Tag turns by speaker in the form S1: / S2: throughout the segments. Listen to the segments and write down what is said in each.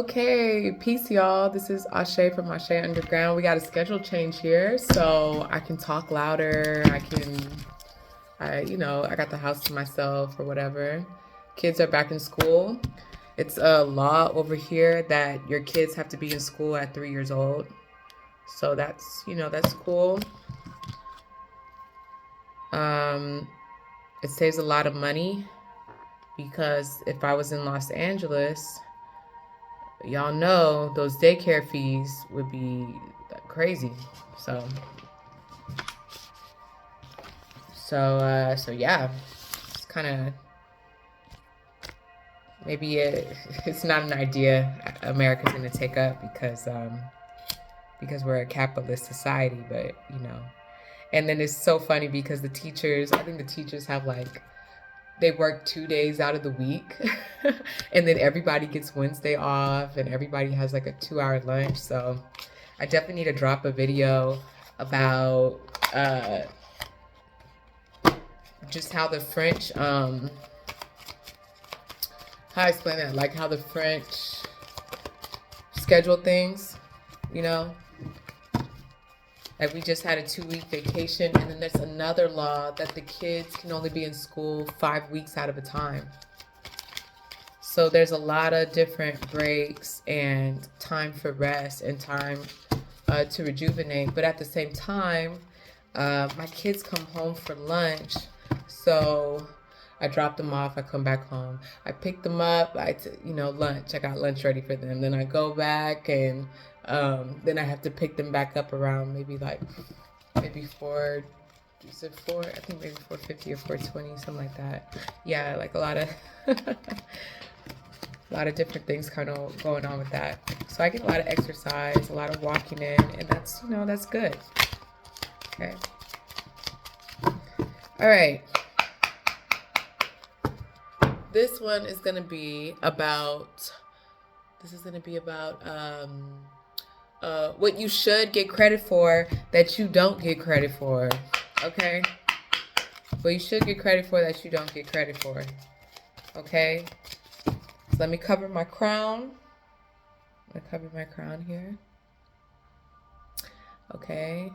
S1: Okay, peace, y'all. This is Ashe from Asè'Underground. We got a schedule change here, so I can talk louder. I got the house to myself or whatever. Kids are back in school. It's a law over here that your kids have to be in school at 3 years old. So that's cool. Um, it saves a lot of money because if I was in Los Angeles, y'all know those daycare fees would be crazy. So yeah, it's kind of it's not an idea America's gonna take up because we're a capitalist society, but and then it's so funny because I think the teachers have they work 2 days out of the week and then everybody gets Wednesday off and everybody has like a 2-hour lunch. So I definitely need to drop a video about just how the French, how I explain that, like how the French schedule things, you know? Like we just had a 2-week vacation, and then there's another law that the kids can only be in school 5 weeks out of a time. So there's a lot of different breaks and time for rest and time to rejuvenate. But at the same time, my kids come home for lunch. So I drop them off, I come back home. I pick them up, lunch. I got lunch ready for them. Then I go back and then I have to pick them back up around maybe 4, is it 4? I think maybe 4:50 or 4:20, something like that. Yeah, like a lot of a lot of different things kind of going on with that. So I get a lot of exercise, a lot of walking in, and that's good. Okay. All right. This one is going to be about what you should get credit for that you don't get credit for. Okay? What you should get credit for that you don't get credit for. Okay? So let me cover my crown. I'm going to cover my crown here. Okay.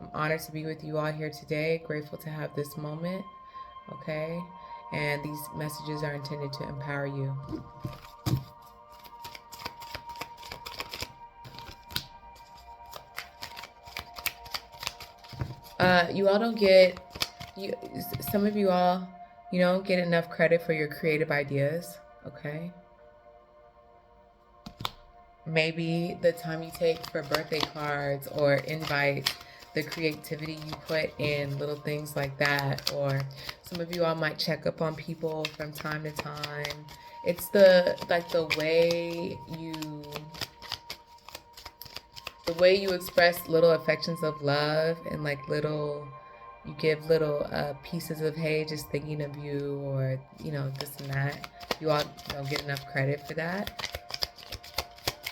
S1: I'm honored to be with you all here today. Grateful to have this moment. Okay? And these messages are intended to empower you. Some of you all, you don't get enough credit for your creative ideas. Okay? Maybe the time you take for birthday cards or invites, the creativity you put in little things like that. Or some of you all might check up on people from time to time. It's the way you express little affections of love and you give little pieces of, hey, just thinking of you, or this and that. You all don't get enough credit for that.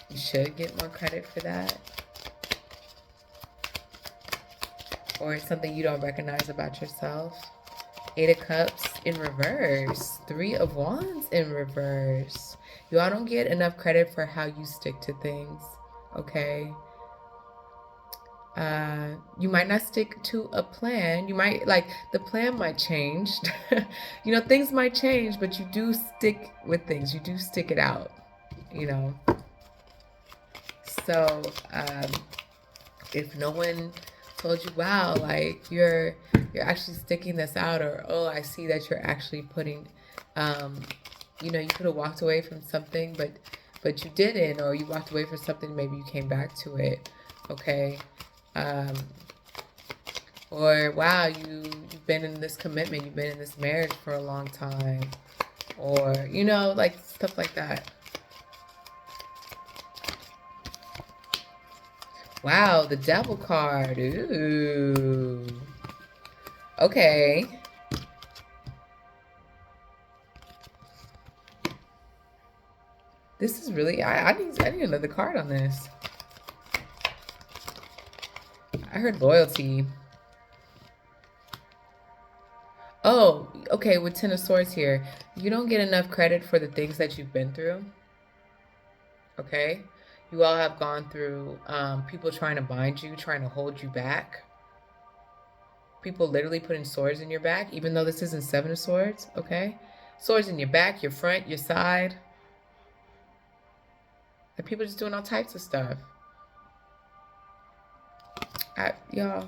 S1: You should get more credit for that. Or it's something you don't recognize about yourself. 8 of Cups in reverse. 3 of Wands in reverse. You all don't get enough credit for how you stick to things. Okay? You might not stick to a plan. You might, the plan might change. Things might change, but you do stick with things. You do stick it out, So, if no one told you, wow, you're actually sticking this out, or, oh, I see that you're actually putting, you could have walked away from something, but you didn't, or you walked away from something, maybe you came back to it. Okay. Or wow, you've been in this commitment, you've been in this marriage for a long time, or stuff like that. Wow, the Devil card. Ooh. Okay. This is really, I need another card on this. I heard loyalty. Oh, okay, with Ten of Swords here. You don't get enough credit for the things that you've been through. Okay? You all have gone through people trying to bind you, trying to hold you back. People literally putting swords in your back, even though this isn't Seven of Swords, okay? Swords in your back, your front, your side. And people just doing all types of stuff. Y'all.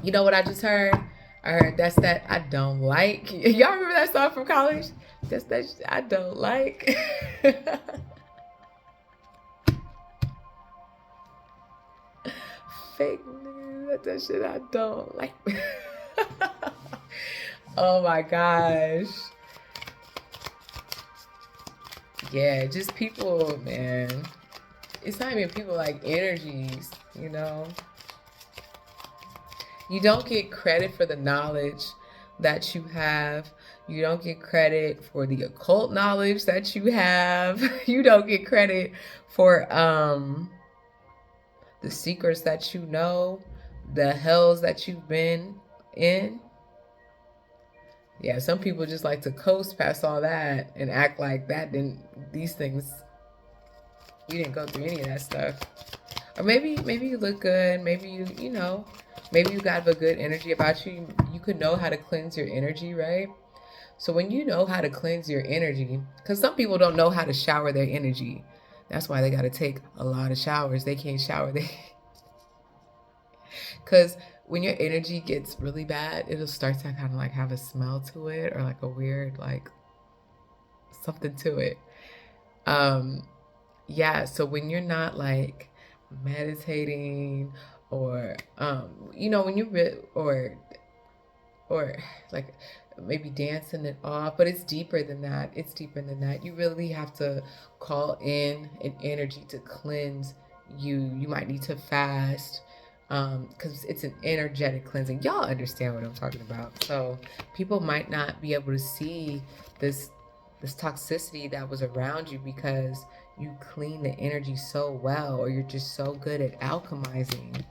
S1: You know what I just heard? I heard that's that I don't like. Y'all remember that song from college? That's that I don't like. Fake news. That shit I don't like. Oh my gosh. Yeah, just people, man. It's not even people, like energies, you know? You don't get credit for the knowledge that you have. You don't get credit for the occult knowledge that you have. You don't get credit for the secrets that you know, the hells that you've been in. Yeah, some people just like to coast past all that and act like these things, you didn't go through any of that stuff. Or maybe you look good, maybe you know, maybe you got a good energy about you. You could know how to cleanse your energy, right? So when you know how to cleanse your energy, because some people don't know how to shower their energy. That's why they got to take a lot of showers. They can't shower. Because when your energy gets really bad, it'll start to kind of like have a smell to it, or like a weird, like something to it. Yeah, so when you're not like meditating, or you know, when or like maybe dancing it off, but it's deeper than that. It's deeper than that. You really have to call in an energy to cleanse you. You might need to fast, because it's an energetic cleansing. Y'all understand what I'm talking about. So people might not be able to see this toxicity that was around you because you clean the energy so well, or you're just so good at alchemizing.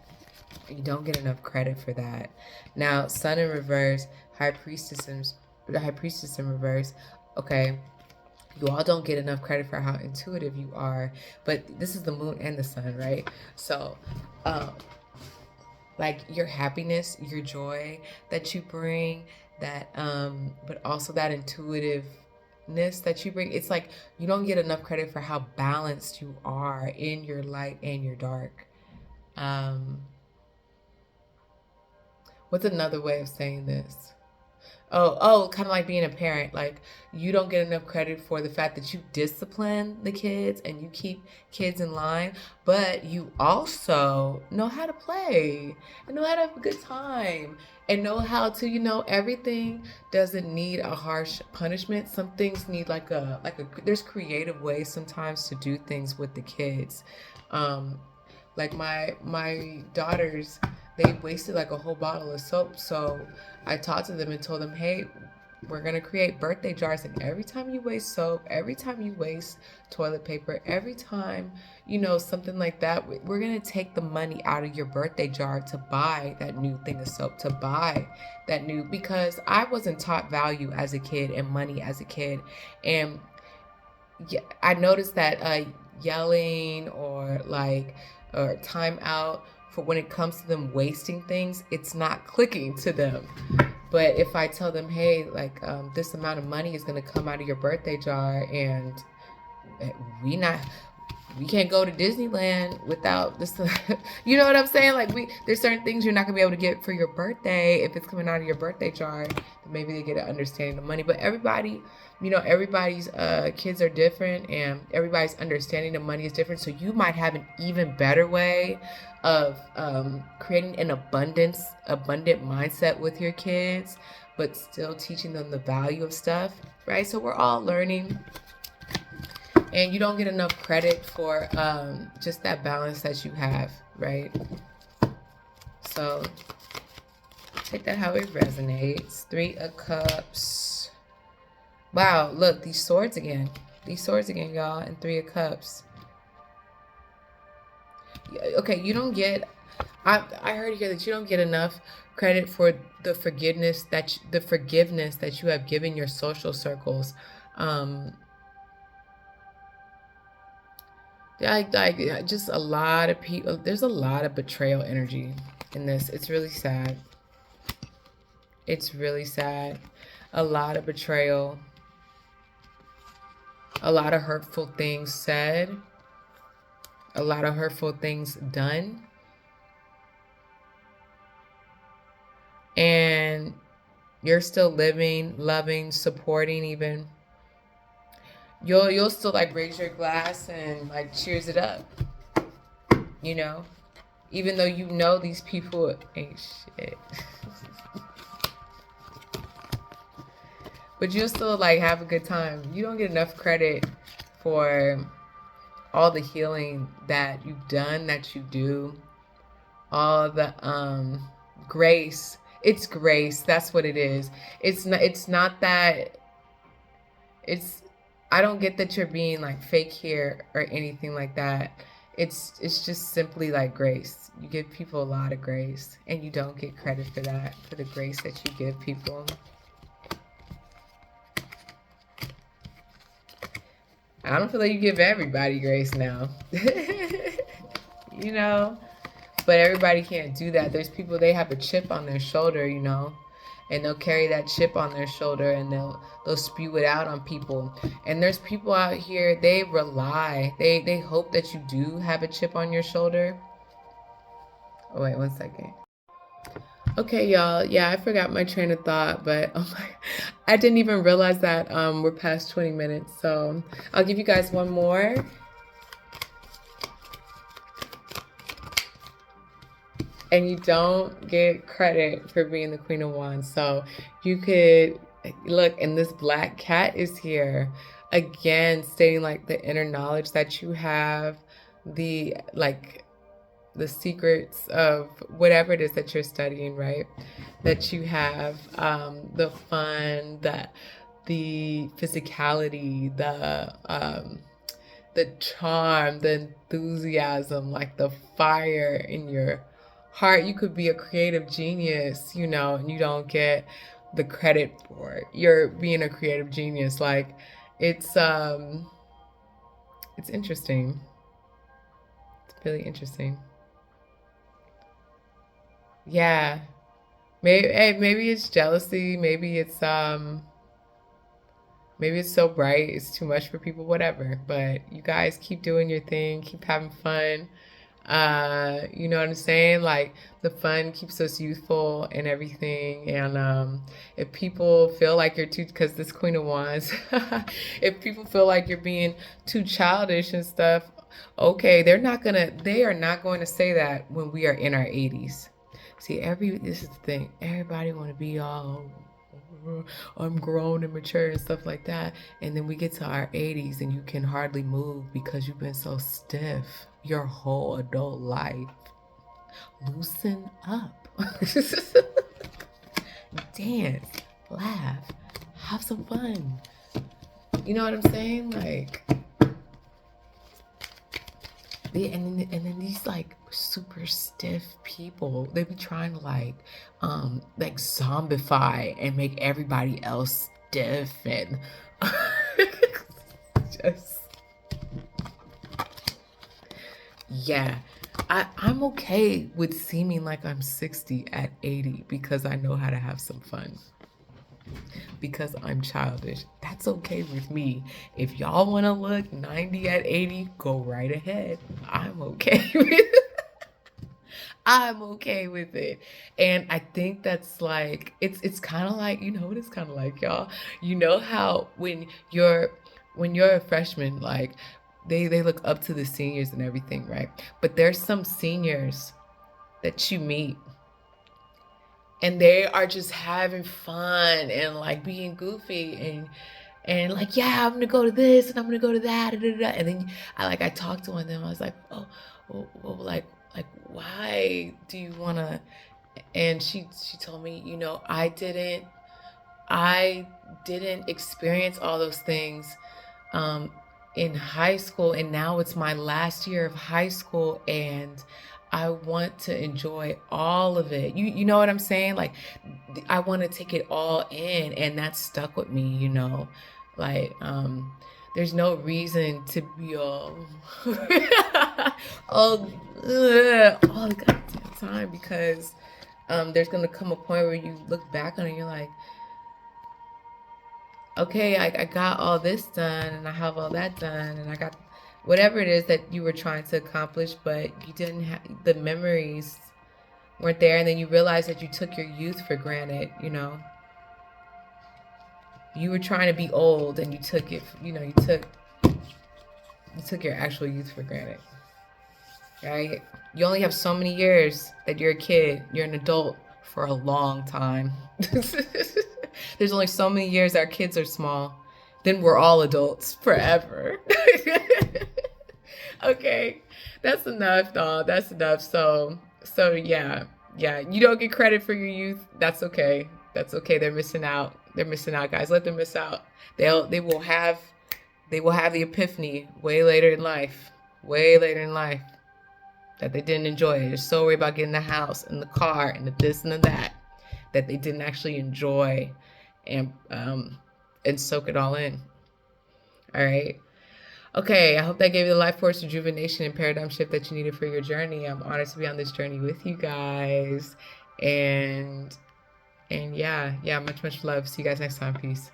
S1: You don't get enough credit for that. Now, Sun in reverse, the High Priestess in reverse. Okay, you all don't get enough credit for how intuitive you are, but this is the Moon and the Sun, right? So, like your happiness, your joy that you bring, that but also that intuitiveness that you bring. It's like you don't get enough credit for how balanced you are in your light and your dark. What's another way of saying this? Kind of like being a parent. Like, you don't get enough credit for the fact that you discipline the kids and you keep kids in line, but you also know how to play and know how to have a good time and know how to, you know, everything doesn't need a harsh punishment. Some things need there's creative ways sometimes to do things with the kids. Like my daughters, they wasted like a whole bottle of soap. So I talked to them and told them, hey, we're going to create birthday jars. And every time you waste soap, every time you waste toilet paper, every time, you know, something like that, we're going to take the money out of your birthday jar to buy that new thing of soap, to buy that new, because I wasn't taught value as a kid and money as a kid. And I noticed that yelling or time out, for when it comes to them wasting things, it's not clicking to them. But if I tell them, hey, this amount of money is going to come out of your birthday jar, and we can't go to Disneyland without this. You know what I'm saying? Like, there's certain things you're not gonna be able to get for your birthday if it's coming out of your birthday jar. Maybe they get an understanding of money. But everybody, you know, everybody's kids are different, and everybody's understanding of money is different. So you might have an even better way of creating an abundant mindset with your kids, but still teaching them the value of stuff, right? So we're all learning. And you don't get enough credit for just that balance that you have, right? So take that how it resonates. 3 of Cups. Wow, look, these swords again. These swords again, y'all, and 3 of Cups. okay, you don't get, I heard here that you don't get enough credit for the forgiveness that you have given your social circles. Um, just a lot of people. There's a lot of betrayal energy in this. It's really sad. It's really sad. A lot of betrayal. A lot of hurtful things said. A lot of hurtful things done. And you're still living, loving, supporting even. You'll still like raise your glass and like cheers it up. You know? Even though you know these people ain't shit. But you'll still like have a good time. You don't get enough credit for all the healing that you've done, that you do. All the grace. It's grace. That's what it is. It's not that it's I don't get that you're being like fake here or anything like that. It's just simply like grace. You give people a lot of grace and you don't get credit for that, for the grace that you give people. I don't feel like you give everybody grace now. You know? But everybody can't do that. There's people, they have a chip on their shoulder, you know? And they'll carry that chip on their shoulder and they'll spew it out on people. And there's people out here, they rely. They hope that you do have a chip on your shoulder. Oh, wait, 1 second. Okay, y'all. Yeah, I forgot my train of thought, but I didn't even realize that we're past 20 minutes. So I'll give you guys one more. And you don't get credit for being the Queen of Wands. So you could look, and this black cat is here again, stating like the inner knowledge that you have, the secrets of whatever it is that you're studying, right? That you have, the fun, the physicality, the charm, the enthusiasm, like the fire in your heart. You could be a creative genius, you know, and you don't get the credit for it. You're being a creative genius. Like it's interesting. It's really interesting. Yeah. Maybe it's jealousy. Maybe it's so bright, it's too much for people, whatever. But you guys keep doing your thing, keep having fun. You know what I'm saying? Like the fun keeps us youthful and everything. And if people feel like you're too, because this Queen of Wands, if people feel like you're being too childish and stuff, okay, they are not going to say that when we are in our 80s. See, this is the thing. Everybody want to be all, I'm grown and mature and stuff like that. And then we get to our 80s and you can hardly move because you've been so stiff your whole adult life. Loosen up. Dance, laugh, have some fun. You know what I'm saying? Like, and then these like super stiff people, they be trying to like zombify and make everybody else stiff and just yeah. I'm okay with seeming like I'm 60 at 80 because I know how to have some fun. Because I'm childish. That's okay with me. If y'all want to look 90 at 80, go right ahead. I'm okay with it. I'm okay with it. And I think that's like, it's kind of like, you know what it's kind of like, y'all? You know how when you're a freshman, like they look up to the seniors and everything, right? But there's some seniors that you meet and they are just having fun and like being goofy and like, yeah, I'm gonna go to this and I'm gonna go to that, and then I talked to one of them. I was like, oh, well, like why do you wanna? And she told me, you know, I didn't experience all those things in high school, and now it's my last year of high school, and I want to enjoy all of it. You know what I'm saying? Like I want to take it all in, and that stuck with me, you know. Like there's no reason to be all all, all the goddamn time, because there's gonna come a point where you look back on it and you're like, okay, I got all this done and I have all that done and I got whatever it is that you were trying to accomplish, but you didn't have the memories weren't there, and then you realize that you took your youth for granted, you know. You were trying to be old and you took it, you know, you took your actual youth for granted. Right? You only have so many years that you're a kid, you're an adult for a long time. There's only so many years our kids are small. Then we're all adults forever. Okay. That's enough, though. That's enough. So yeah. Yeah, you don't get credit for your youth. That's okay. That's okay. They're missing out. They're missing out, guys. Let them miss out. They will have the epiphany way later in life. Way later in life that they didn't enjoy it. They're so worried about getting the house and the car and the this and the that they didn't actually enjoy and soak it all in. All right. Okay, I hope that gave you the life force, rejuvenation, and paradigm shift that you needed for your journey. I'm honored to be on this journey with you guys. And yeah, much love. See you guys next time. Peace.